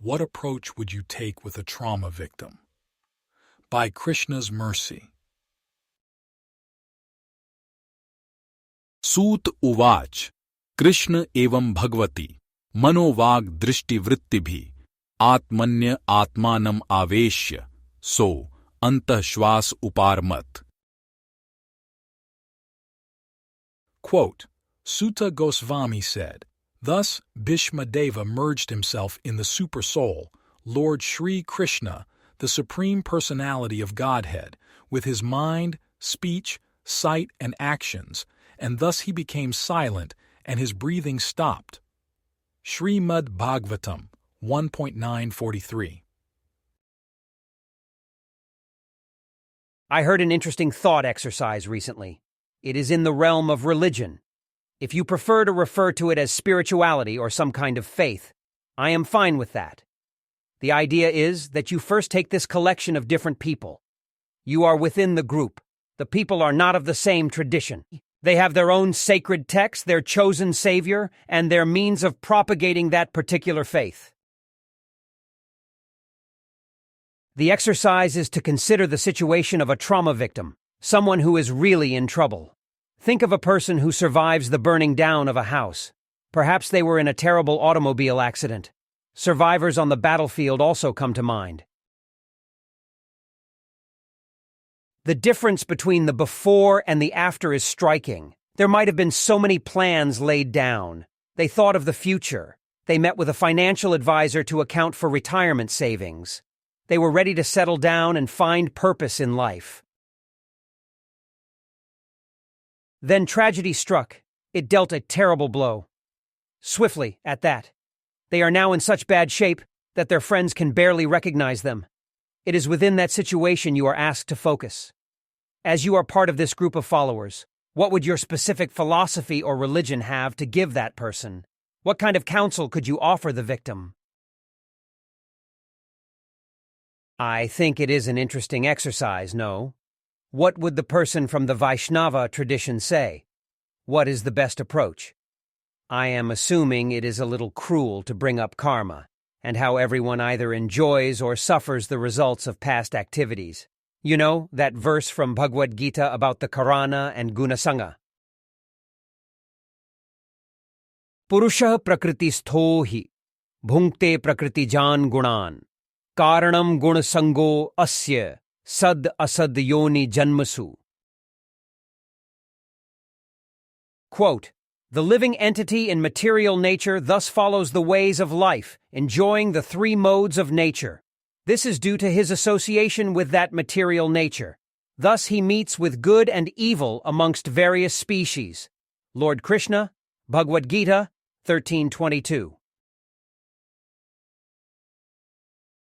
What approach would you take with a trauma victim? By Krishna's mercy. Suta Uvach Krishna evam bhagavati manovag drishtivrittibhi atmanya atmanam aveshya so antah shwas uparmat. Quote, Suta Gosvami said, thus Bhishmadeva merged himself in the Supersoul, Lord Shri Krishna, the Supreme Personality of Godhead, with his mind, speech, sight, and actions, and thus he became silent and his breathing stopped. Shrimad Bhagavatam 1.943. I heard an interesting thought exercise recently. It is in the realm of religion. If you prefer to refer to it as spirituality or some kind of faith, I am fine with that. The idea is that you first take this collection of different people. You are within the group. The people are not of the same tradition. They have their own sacred text, their chosen savior, and their means of propagating that particular faith. The exercise is to consider the situation of a trauma victim, someone who is really in trouble. Think of a person who survives the burning down of a house. Perhaps they were in a terrible automobile accident. Survivors on the battlefield also come to mind. The difference between the before and the after is striking. There might have been so many plans laid down. They thought of the future. They met with a financial advisor to account for retirement savings. They were ready to settle down and find purpose in life. Then tragedy struck. It dealt a terrible blow. Swiftly, at that. They are now in such bad shape that their friends can barely recognize them. It is within that situation you are asked to focus. As you are part of this group of followers, what would your specific philosophy or religion have to give that person? What kind of counsel could you offer the victim? I think it is an interesting exercise, no? What would the person from the Vaishnava tradition say? What is the best approach? I am assuming it is a little cruel to bring up karma, and how everyone either enjoys or suffers the results of past activities. You know, that verse from Bhagavad-gita about the Karana and Gunasanga. Purusha prakristho hi, bhunkte prakritijan gunan, karanam gunasango asya, sad asad yoni janmasu. Quote, the living entity in material nature thus follows the ways of life, enjoying the three modes of nature. This is due to his association with that material nature. Thus he meets with good and evil amongst various species. Lord Krishna, Bhagavad-gita 13:22.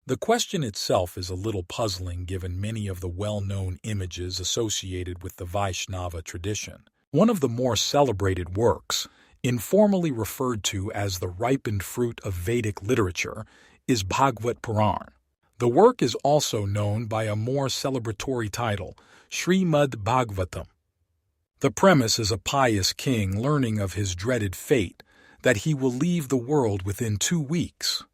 The question itself is a little puzzling given many of the well-known images associated with the Vaishnava tradition. One of the more celebrated works, informally referred to as the ripened fruit of Vedic literature, is Bhagavad Puran. The work is also known by a more celebratory title, Shrimad Bhagavatam. The premise is a pious king learning of his dreaded fate, that he will leave the world within 2 weeks.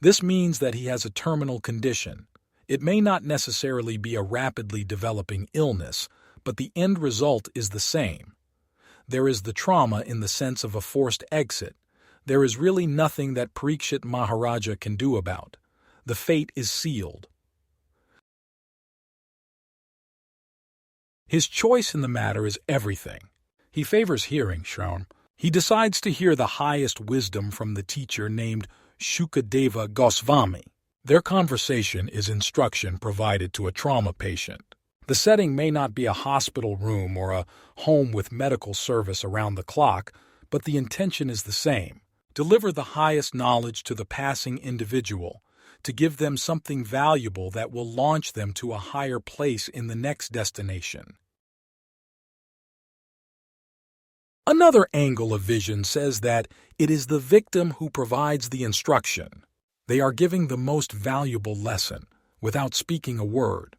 This means that he has a terminal condition. It may not necessarily be a rapidly developing illness, but the end result is the same. There is the trauma in the sense of a forced exit. There is really nothing that Parikshit Maharaja can do about. The fate is sealed. His choice in the matter is everything. He favors hearing, Shraun. He decides to hear the highest wisdom from the teacher named Suta Gosvami. Their conversation is instruction provided to a trauma patient. The setting may not be a hospital room or a home with medical service around the clock, but the intention is the same. Deliver the highest knowledge to the passing individual, to give them something valuable that will launch them to a higher place in the next destination. Another angle of vision says that it is the victim who provides the instruction. They are giving the most valuable lesson without speaking a word.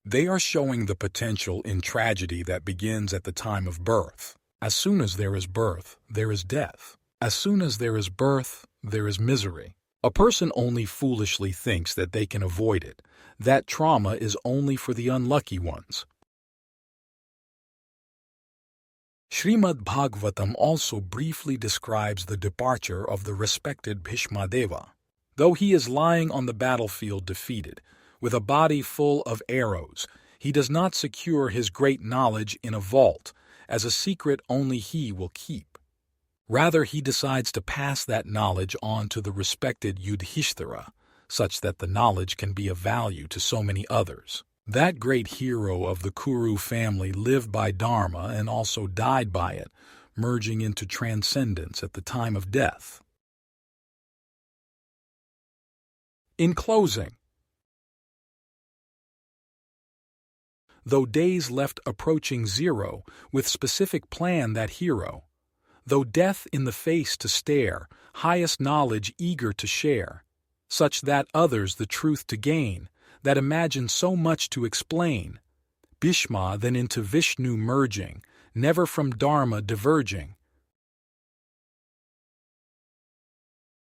They are showing the potential in tragedy that begins at the time of birth. As soon as there is birth, there is death. As soon as there is birth, there is misery. A person only foolishly thinks that they can avoid it. That trauma is only for the unlucky ones. Shrimad Bhagavatam also briefly describes the departure of the respected Bhishmadeva. Though he is lying on the battlefield defeated, with a body full of arrows, he does not secure his great knowledge in a vault, as a secret only he will keep. Rather, he decides to pass that knowledge on to the respected Yudhishthira, such that the knowledge can be of value to so many others. That great hero of the Kuru family lived by Dharma and also died by it, merging into transcendence at the time of death. In closing, though days left approaching zero, with specific plan that hero, though death in the face to stare, highest knowledge eager to share, such that others the truth to gain, that imagine so much to explain, Bhishma then into Vishnu merging, never from Dharma diverging,